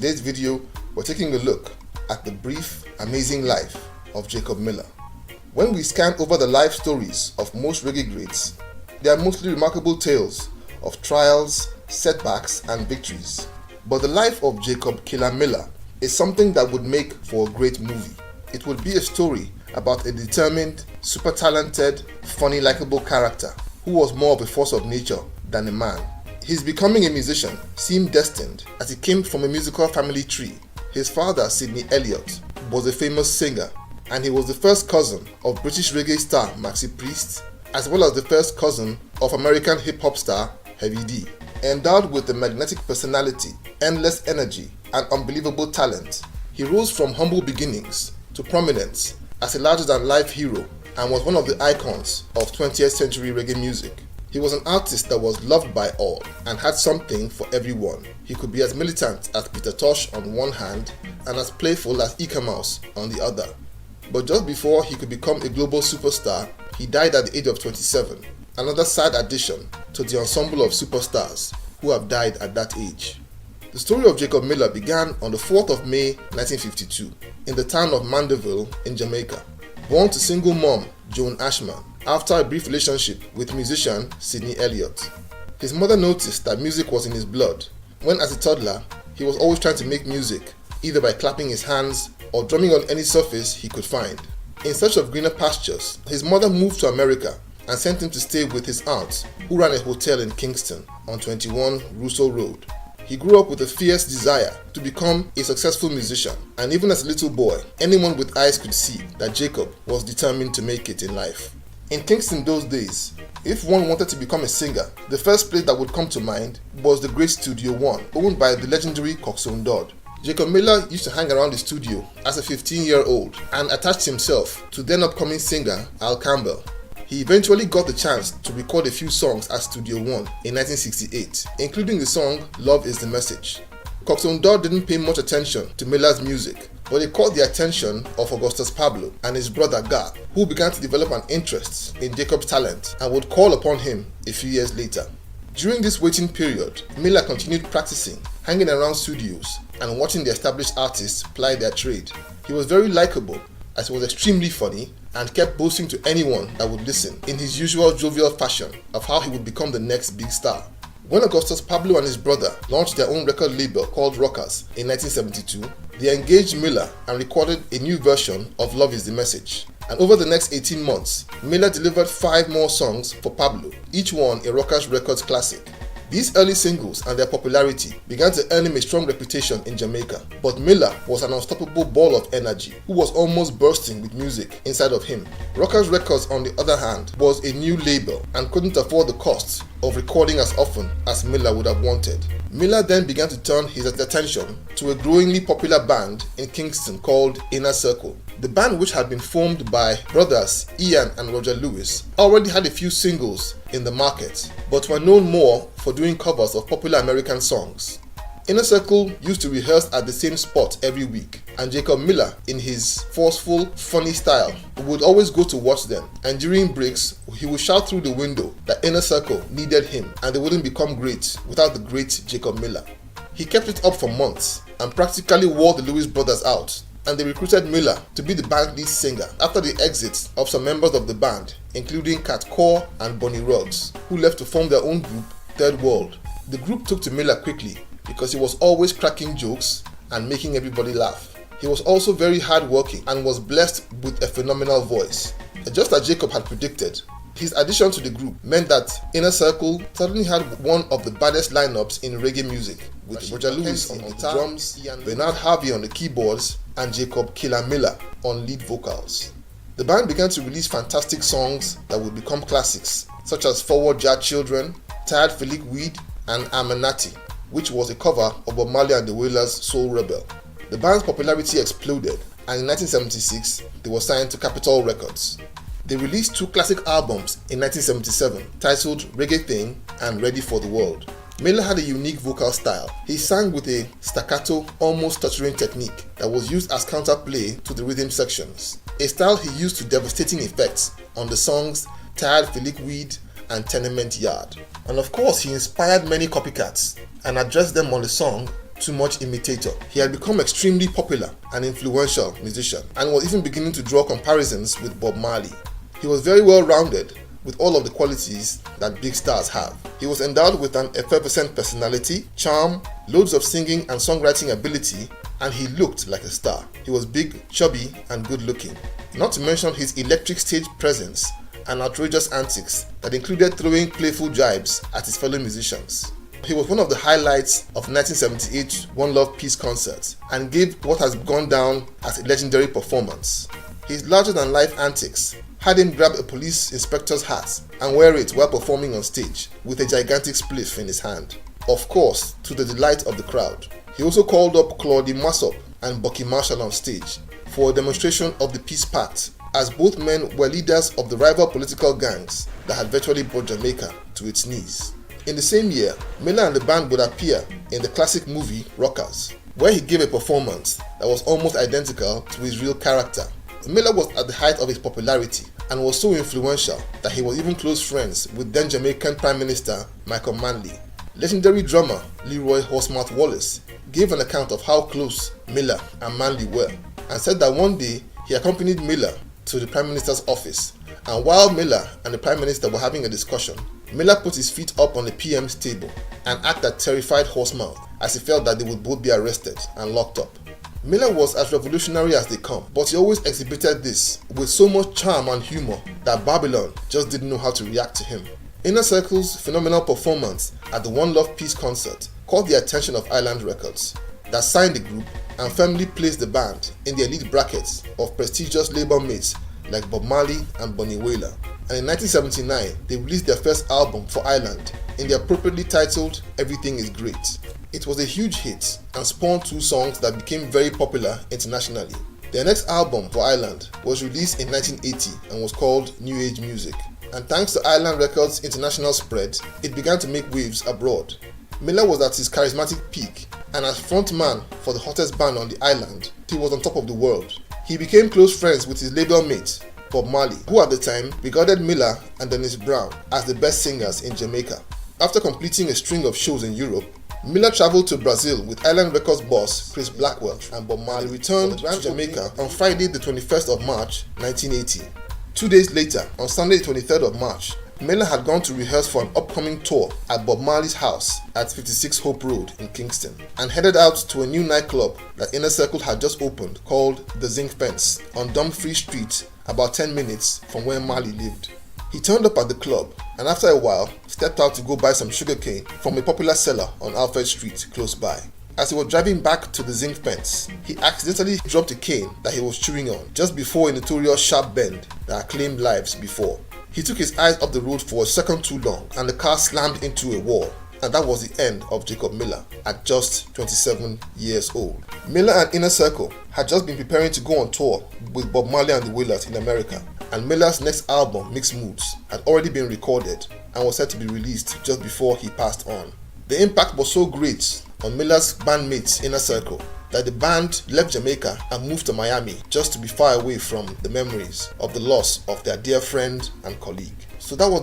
Today's video, we're taking a look at the brief, amazing life of Jacob Miller. When we scan over the life stories of most reggae greats, they are mostly remarkable tales of trials, setbacks, and victories. But the life of Jacob Killer Miller is something that would make for a great movie. It would be a story about a determined, super talented, funny, likable character who was more of a force of nature than a man. His becoming a musician seemed destined as he came from a musical family tree. His father, Sidney Elliott, was a famous singer, and he was the first cousin of British reggae star Maxi Priest, as well as the first cousin of American hip-hop star Heavy D. Endowed with a magnetic personality, endless energy, and unbelievable talent, he rose from humble beginnings to prominence as a larger-than-life hero and was one of the icons of 20th century reggae music. He was an artist that was loved by all and had something for everyone. He could be as militant as Peter Tosh on one hand and as playful as Ika Mouse on the other. But just before he could become a global superstar, he died at the age of 27, another sad addition to the ensemble of superstars who have died at that age. The story of Jacob Miller began on the 4th of May 1952 in the town of Mandeville in Jamaica. Born to single mom Joan Ashman after a brief relationship with musician Sidney Elliott. His mother noticed that music was in his blood when, as a toddler, he was always trying to make music, either by clapping his hands or drumming on any surface he could find. In search of greener pastures, his mother moved to America and sent him to stay with his aunt, who ran a hotel in Kingston on 21 Russell Road. He grew up with a fierce desire to become a successful musician, and even as a little boy, anyone with eyes could see that Jacob was determined to make it in life. In Kingston those days, if one wanted to become a singer, the first place that would come to mind was the great Studio One, owned by the legendary Coxsone Dodd. Jacob Miller used to hang around the studio as a 15-year-old and attached himself to then upcoming singer Al Campbell. He eventually got the chance to record a few songs at Studio One in 1968, including the song Love is the Message. Coxsone Dodd didn't pay much attention to Miller's music, but it caught the attention of Augustus Pablo and his brother Gar, who began to develop an interest in Jacob's talent and would call upon him a few years later. During this waiting period, Miller continued practicing, hanging around studios, and watching the established artists ply their trade. He was very likable, as he was extremely funny and kept boasting to anyone that would listen in his usual jovial fashion of how he would become the next big star. When Augustus Pablo and his brother launched their own record label called Rockers in 1972, they engaged Miller and recorded a new version of Love is the Message. And over the next 18 months, Miller delivered 5 more songs for Pablo, each one a Rockers Records classic. These early singles and their popularity began to earn him a strong reputation in Jamaica, but Miller was an unstoppable ball of energy who was almost bursting with music inside of him. Rockers Records, on the other hand, was a new label and couldn't afford the costs of recording as often as Miller would have wanted. Miller then began to turn his attention to a growingly popular band in Kingston called Inner Circle. The band, which had been formed by brothers Ian and Roger Lewis, already had a few singles in the market, but were known more for doing covers of popular American songs. Inner Circle used to rehearse at the same spot every week, and Jacob Miller, in his forceful, funny style, would always go to watch them, and during breaks, he would shout through the window that Inner Circle needed him and they wouldn't become great without the great Jacob Miller. He kept it up for months and practically wore the Lewis brothers out, and they recruited Miller to be the band lead singer after the exits of some members of the band, including Cat Core and Bonnie Ruggs, who left to form their own group, Third World. The group took to Miller quickly because he was always cracking jokes and making everybody laugh. He was also very hardworking and was blessed with a phenomenal voice. Just as Jacob had predicted, his addition to the group meant that Inner Circle suddenly had one of the baddest lineups in reggae music, with Roger Lewis on guitar, drums, Bernard Harvey on the keyboards, and Jacob Killer Miller on lead vocals. The band began to release fantastic songs that would become classics, such as Forward Jar Children, Tired Philic Weed, and Amanati, which was a cover of Bob Marley and the Wailers' Soul Rebel. The band's popularity exploded, and in 1976, they were signed to Capitol Records. They released 2 classic albums in 1977, titled Reggae Thing and Ready for the World. Miller had a unique vocal style. He sang with a staccato, almost stuttering technique that was used as counterplay to the rhythm sections, a style he used to devastating effects on the songs Tired Philic Weed and Tenement Yard. And of course, he inspired many copycats and addressed them on the song too much imitator. He had become extremely popular and influential musician and was even beginning to draw comparisons with Bob Marley. He was very well rounded with all of the qualities that big stars have. He was endowed with an effervescent personality, charm, loads of singing and songwriting ability, and he looked like a star. He was big, chubby, and good looking. Not to mention his electric stage presence and outrageous antics that included throwing playful jibes at his fellow musicians. He was one of the highlights of 1978 One Love Peace concert and gave what has gone down as a legendary performance. His larger-than-life antics had him grab a police inspector's hat and wear it while performing on stage with a gigantic spliff in his hand, of course to the delight of the crowd. He also called up Claudie Massop and Bucky Marshall on stage for a demonstration of the peace pact, as both men were leaders of the rival political gangs that had virtually brought Jamaica to its knees. In the same year, Miller and the band would appear in the classic movie Rockers, where he gave a performance that was almost identical to his real character. Miller was at the height of his popularity and was so influential that he was even close friends with then Jamaican Prime Minister Michael Manley. Legendary drummer Leroy Horsemouth Wallace gave an account of how close Miller and Manley were and said that one day he accompanied Miller to the Prime Minister's office, and while Miller and the Prime Minister were having a discussion, Miller put his feet up on the PM's table and acted terrified Horsemouth as he felt that they would both be arrested and locked up. Miller was as revolutionary as they come, but he always exhibited this with so much charm and humor that Babylon just didn't know how to react to him. Inner Circle's phenomenal performance at the One Love Peace concert caught the attention of Island Records, that signed the group and firmly placed the band in the elite brackets of prestigious label mates like Bob Marley and Bunny Wailer. And in 1979, they released their first album for Island in the appropriately titled Everything Is Great. It was a huge hit and spawned two songs that became very popular internationally. Their next album for Island was released in 1980 and was called New Age Music. And thanks to Island Records' international spread, it began to make waves abroad. Miller was at his charismatic peak, and as frontman for the hottest band on the island, he was on top of the world. He became close friends with his label mate, Bob Marley, who at the time regarded Miller and Dennis Brown as the best singers in Jamaica. After completing a string of shows in Europe, Miller traveled to Brazil with Island Records boss Chris Blackwell, and Bob Marley returned to Jamaica on Friday the 21st of March 1980. 2 days later, on Sunday the 23rd of March, Miller had gone to rehearse for an upcoming tour at Bob Marley's house at 56 Hope Road in Kingston, and headed out to a new nightclub that Inner Circle had just opened called The Zinc Fence on Dumfries Street, about 10 minutes from where Marley lived. He turned up at the club and after a while stepped out to go buy some sugarcane from a popular seller on Alfred Street close by. As he was driving back to the zinc fence, he accidentally dropped a cane that he was chewing on just before a notorious sharp bend that had claimed lives before. He took his eyes off the road for a second too long and the car slammed into a wall, and that was the end of Jacob Miller at just 27 years old. Miller and Inner Circle had just been preparing to go on tour with Bob Marley and the Wailers in America, and Miller's next album, Mixed Moods, had already been recorded and was set to be released just before he passed on. The impact was so great on Miller's bandmates Inner Circle that the band left Jamaica and moved to Miami just to be far away from the memories of the loss of their dear friend and colleague. So that was